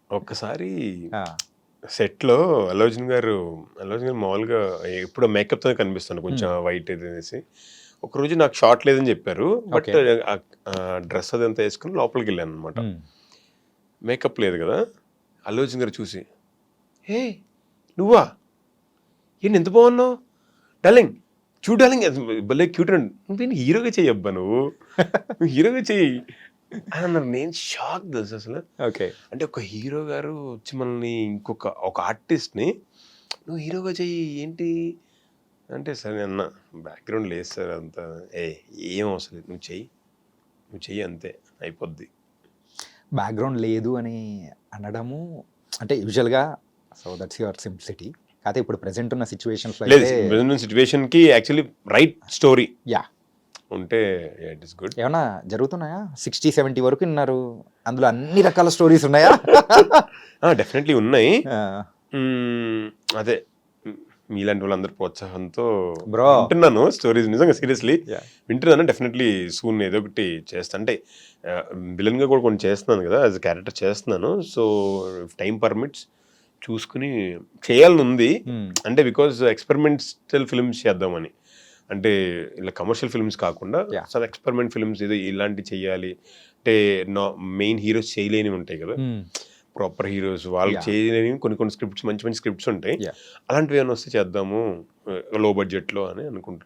ఒక్కసారి ఆ! సెట్‌లో అల్లు అర్జున్ గారు మామూలుగా ఎప్పుడో మేకప్‌తోనే కనిపిస్తుండు. కొంచెం హ్మ్. వైట్ ఇది అనేసి. ఒకరోజు నాకు షార్ట్ లేదని చెప్పారు. But okay. డ్రెస్ అదంతా యేసుకొని లోపలికెళ్ళాననమాట. హ్మ్. మేకప్ లేదు గదా! అల్లు అర్జున్ గారు చూసి, "హేయ్! నువ్వా? ఏంటి ఇంత బాగున్నావు? డార్లింగ్ చూడు డార్లింగ్ అది భలే క్యూట్ అండి. నువ్వేంటి హీరోగా చెయ్యబ్బా నువ్వు. నువ్వు హీరోగా చెయ్యి" అని అన్నారు. నేను షాక్ తెలుసా అసలు. ఓకే. అంటే ఒక హీరో గారు వచ్చి మనల్ని ఒక ఆర్టిస్ట్‌ని నువ్వు హీరోగా చెయ్యి ఏంటి? అంటే సరే అన్న బ్యాక్‌గ్రౌండ్ లేదు సార్ అంతా. ఏయ్! ఏం అవసరం లేదు. నువ్వు చెయ్యి అంతే అయిపోద్ది. బ్యాక్‌గ్రౌండ్ లేదు అని అనడము అంటే యూజువల్‌గా సో, దట్స్ యువర్ సింప్లిసిటీ. కాతే ఇప్పుడు ప్రెజెంట్ ఉన్న సిట్యుయేషన్స్‌లో లేదు అయితే ప్రెజెంట్ సిట్యుయేషన్‌కి యాక్చువల్లీ రైట్ స్టోరీ యాహ్! ఉంటే ఇట్ ఈస్ గుడ్. ఏమన్నా జరుగుతున్నాయా? 60, 70 వరకు ఇన్నారు. అందులో అన్ని రకాల స్టోరీస్ ఉన్నాయా? డెఫినెట్‌లీ ఉన్నాయి. ఆ! హ్మ్. అదే మీలాంటి వాళ్ళందరి ప్రోత్సాహంతో బ్రో వింటున్నాను స్టోరీస్ నిజంగా సీరియస్‌లీ యాహ్! వింటున్నాను. డెఫినెట్‌లీ సూన్ ఏదో ఒకటి చేస్తా. అంటే విలన్‌గా కూడా కొన్ని చేస్తున్నాను కదా! యాస్ ఎ క్యారెక్టర్ చేస్తున్నాను. సో, ఇఫ్ టైమ్ పర్మిట్స్ చూసుకొని చేయాలనుంది. హ్మ్. అంటే బికాజ్ ఎక్స్‌పెరిమెంటల్ ఫిల్మ్స్ చేద్దామని. అంటే ఇలా కమర్షియల్ ఫిల్మ్స్ కాకుండా యాహ్! సమ్ ఎక్స్‌పెరిమెంట్ ఫిల్మ్స్ ఏదో ఇలాంటివి చేయాలి. అంటే మెయిన్ హీరోస్ చేయలేనివి ఉంటాయి కదా! హ్మ్. ప్రాపర్ హీరోస్ వాళ్ళు యాహ్! చేయలేనివి కొన్ని కొన్ని స్క్రిప్ట్స్ మంచి మంచి స్క్రిప్ట్స్ ఉంటాయి. యాహ్! అలాంటివి ఏమైనా వస్తే చేద్దాము లో బడ్జెట్‌లో అని అనుకుంటున్నాను.